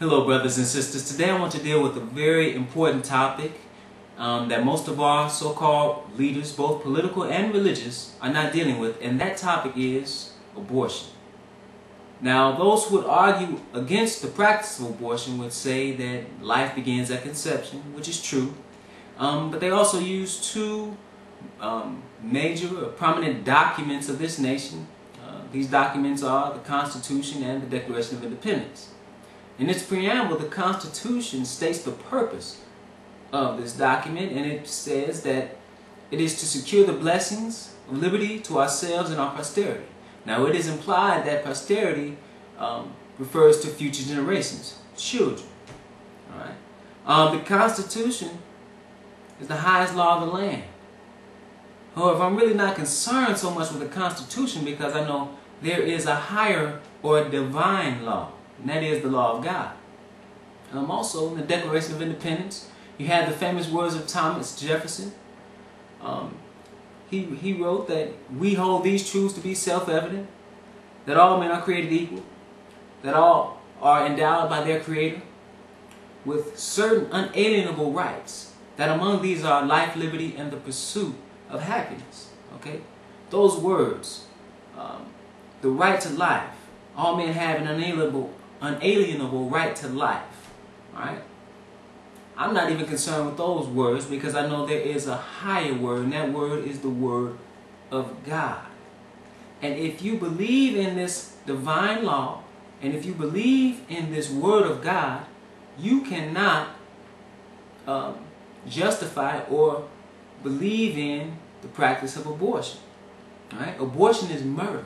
Hello brothers and sisters. Today I want to deal with a very important topic that most of our so-called leaders, both political and religious, are not dealing with, and that topic is abortion. Now those who would argue against the practice of abortion would say that life begins at conception, which is true, but they also use two major or prominent documents of this nation. These documents are the Constitution and the Declaration of Independence. In its preamble, the Constitution states the purpose of this document, and it says that it is to secure the blessings of liberty to ourselves and our posterity. Now, it is implied that posterity refers to future generations, children. All right? The Constitution is the highest law of the land. However, I'm really not concerned so much with the Constitution because I know there is a higher or divine law, and that is the law of God. Also, in the Declaration of Independence, you have the famous words of Thomas Jefferson. He wrote that we hold these truths to be self-evident, that all men are created equal, that all are endowed by their Creator with certain unalienable rights, that among these are life, liberty, and the pursuit of happiness. Okay? Those words, the right to life, all men have an unalienable right to life. Alright? I'm not even concerned with those words because I know there is a higher word, and that word is the word of God. And if you believe in this divine law, and if you believe in this word of God, you cannot justify or believe in the practice of abortion. Alright? Abortion is murder.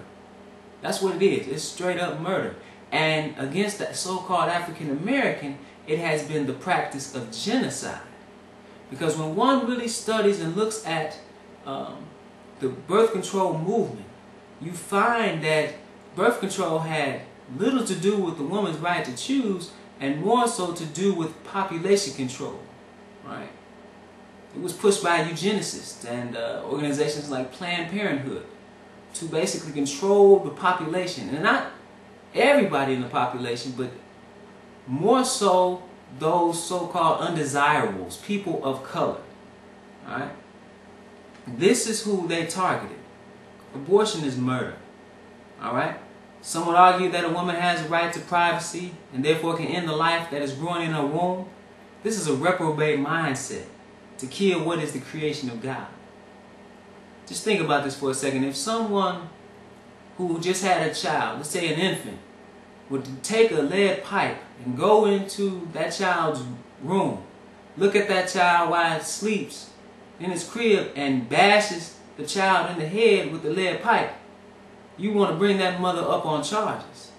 That's what it is. It's straight up murder. And against that so-called African American, it has been the practice of genocide. Because when one really studies and looks at the birth control movement, you find that birth control had little to do with the woman's right to choose and more so to do with population control. Right? It was pushed by eugenicists and organizations like Planned Parenthood to basically control the population. And not everybody in the population, but more so those so-called undesirables, people of color. Alright? This is who they targeted. Abortion is murder. Alright? Some would argue that a woman has a right to privacy and therefore can end the life that is growing in her womb. This is a reprobate mindset to kill what is the creation of God. Just think about this for a second. If someone who just had a child, let's say an infant, would take a lead pipe and go into that child's room, look at that child while it sleeps in his crib and bashes the child in the head with the lead pipe, you want to bring that mother up on charges.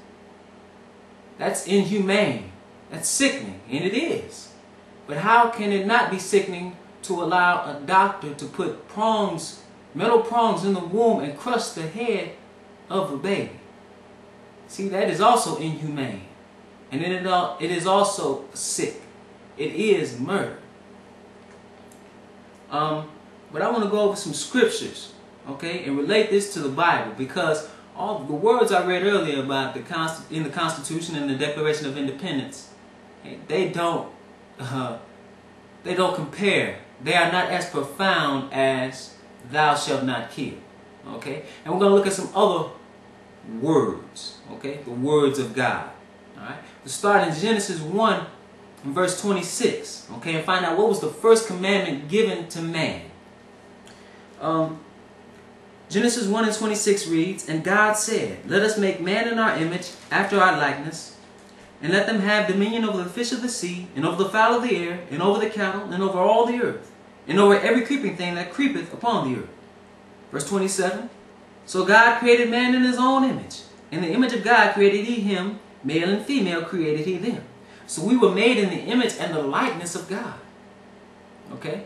That's inhumane. That's sickening, and it is. But how can it not be sickening to allow a doctor to put prongs, metal prongs in the womb and crush the head of the baby? See, that is also inhumane. And it is also sick. It is murder. But I want to go over some scriptures, okay, and relate this to the Bible, because all the words I read earlier about in the Constitution and the Declaration of Independence, they don't compare. They are not as profound as "Thou shalt not kill." Okay, and we're going to look at some other words. Okay, the words of God. All right, we start in Genesis 1 and verse 26. Okay, and find out what was the first commandment given to man. Genesis 1 and 26 reads, "And God said, Let us make man in our image, after our likeness, and let them have dominion over the fish of the sea, and over the fowl of the air, and over the cattle, and over all the earth, and over every creeping thing that creepeth upon the earth." Verse 27, "So God created man in his own image. In the image of God created he him, male and female created he them." So we were made in the image and the likeness of God. Okay?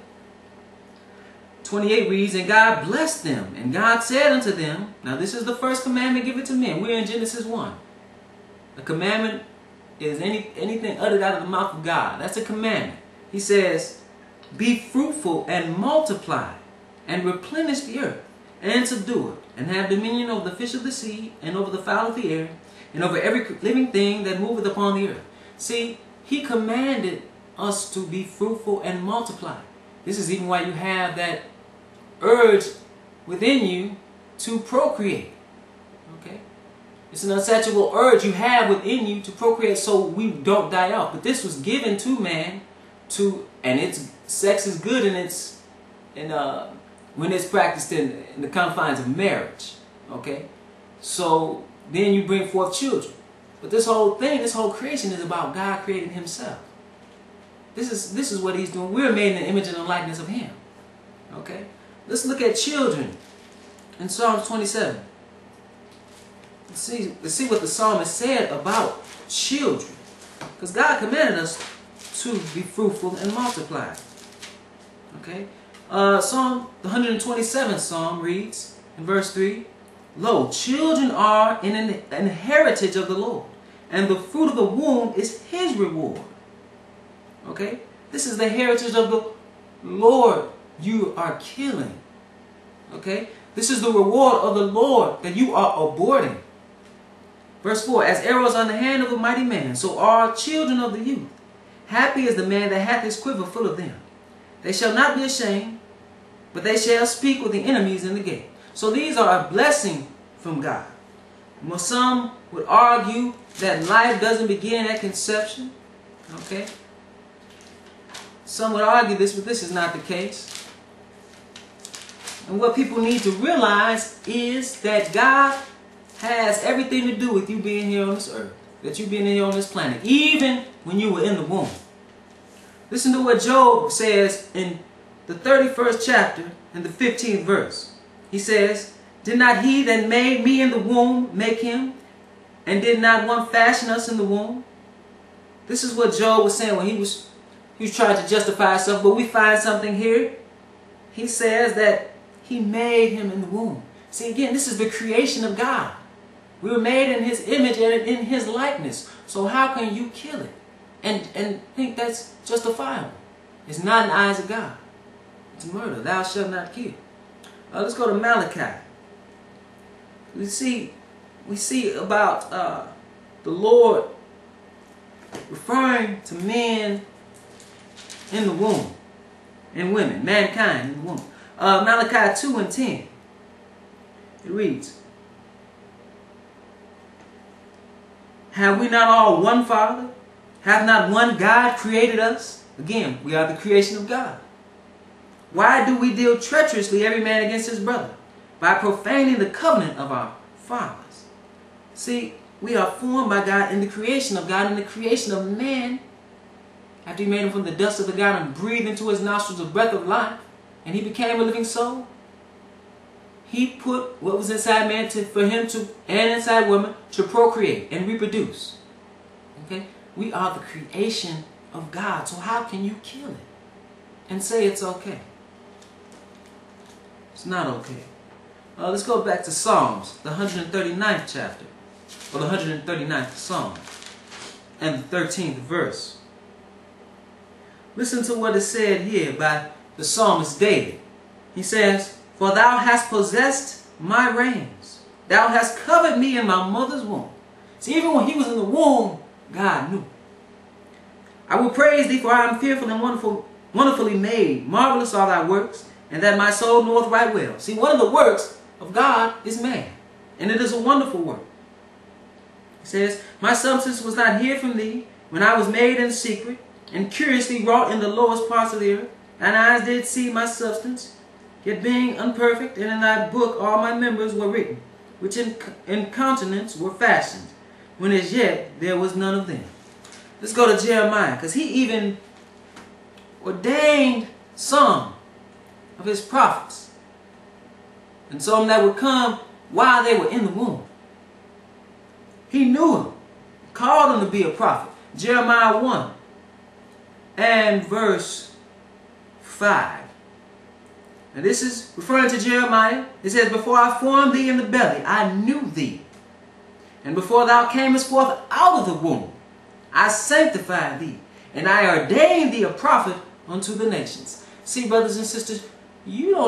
28 reads, "And God blessed them, and God said unto them," now this is the first commandment given to men. We're in Genesis 1. A commandment is anything uttered out of the mouth of God. That's a commandment. He says, "Be fruitful and multiply, and replenish the earth, and subdue it, and have dominion over the fish of the sea, and over the fowl of the air, and over every living thing that moveth upon the earth." See, he commanded us to be fruitful and multiply. This is even why you have that urge within you to procreate. Okay? It's an unsatiable urge you have within you to procreate so we don't die off. But this was given to man and sex is good when it's practiced in the confines of marriage. Okay? So then you bring forth children. But this whole creation is about God creating himself. This is what he's doing. We're made in the image and the likeness of him. Okay? Let's look at children in Psalms 27. Let's see what the psalmist said about children. Because God commanded us to be fruitful and multiply. Okay? The 127th Psalm reads in verse 3, Lo, children are an heritage of the Lord, and the fruit of the womb is his reward. Okay? This is the heritage of the Lord you are killing. Okay? This is the reward of the Lord that you are aborting. Verse 4, As arrows on the hand of a mighty man, so are children of the youth. Happy is the man that hath his quiver full of them. They shall not be ashamed, but they shall speak with the enemies in the gate. So these are a blessing from God. Well, some would argue that life doesn't begin at conception. Okay? Some would argue this, but this is not the case. And what people need to realize is that God has everything to do with you being here on this earth. That you being here on this planet. Even when you were in the womb. Listen to what Job says in the 31st chapter and the 15th verse. He says, Did not he that made me in the womb make him? And did not one fashion us in the womb? This is what Job was saying when he was trying to justify himself. But we find something here. He says that he made him in the womb. See, again, this is the creation of God. We were made in his image and in his likeness. So how can you kill it and think that's justifiable? It's not in the eyes of God. It's murder. Thou shalt not kill. Let's go to Malachi. We see about the Lord referring to men in the womb and women, mankind in the womb. Malachi 2 and 10. It reads, Have we not all one Father? Hath not one God created us? Again, we are the creation of God. Why do we deal treacherously every man against his brother? By profaning the covenant of our fathers. See, we are formed by God in the creation of God, in the creation of man. After he made him from the dust of the ground and breathed into his nostrils the breath of life, and he became a living soul, he put what was inside man for him to, and inside woman, to procreate and reproduce. Okay? We are the creation of God. So how can you kill it and say it's okay? It's not okay. Let's go back to Psalms, the 139th chapter, or the 139th Psalm, and the 13th verse. Listen to what is said here by the psalmist David. He says, For thou hast possessed my reins. Thou hast covered me in my mother's womb. See, even when he was in the womb, God knew. I will praise thee, for I am fearful and wonderfully made. Marvelous are thy works, and that my soul knoweth right well. See, one of the works of God is man, and it is a wonderful work. He says, My substance was not hid from thee, when I was made in secret, and curiously wrought in the lowest parts of the earth. Thine eyes did see my substance, yet being unperfect, and in thy book all my members were written, which in countenance were fashioned, when as yet there was none of them. Let's go to Jeremiah, because he even ordained some of his prophets, and some that would come while they were in the womb. He knew them, called them to be a prophet. Jeremiah 1 and verse 5. And this is referring to Jeremiah. It says, Before I formed thee in the belly, I knew thee. And before thou camest forth out of the womb, I sanctified thee. And I ordained thee a prophet unto the nations. See, brothers and sisters, you don't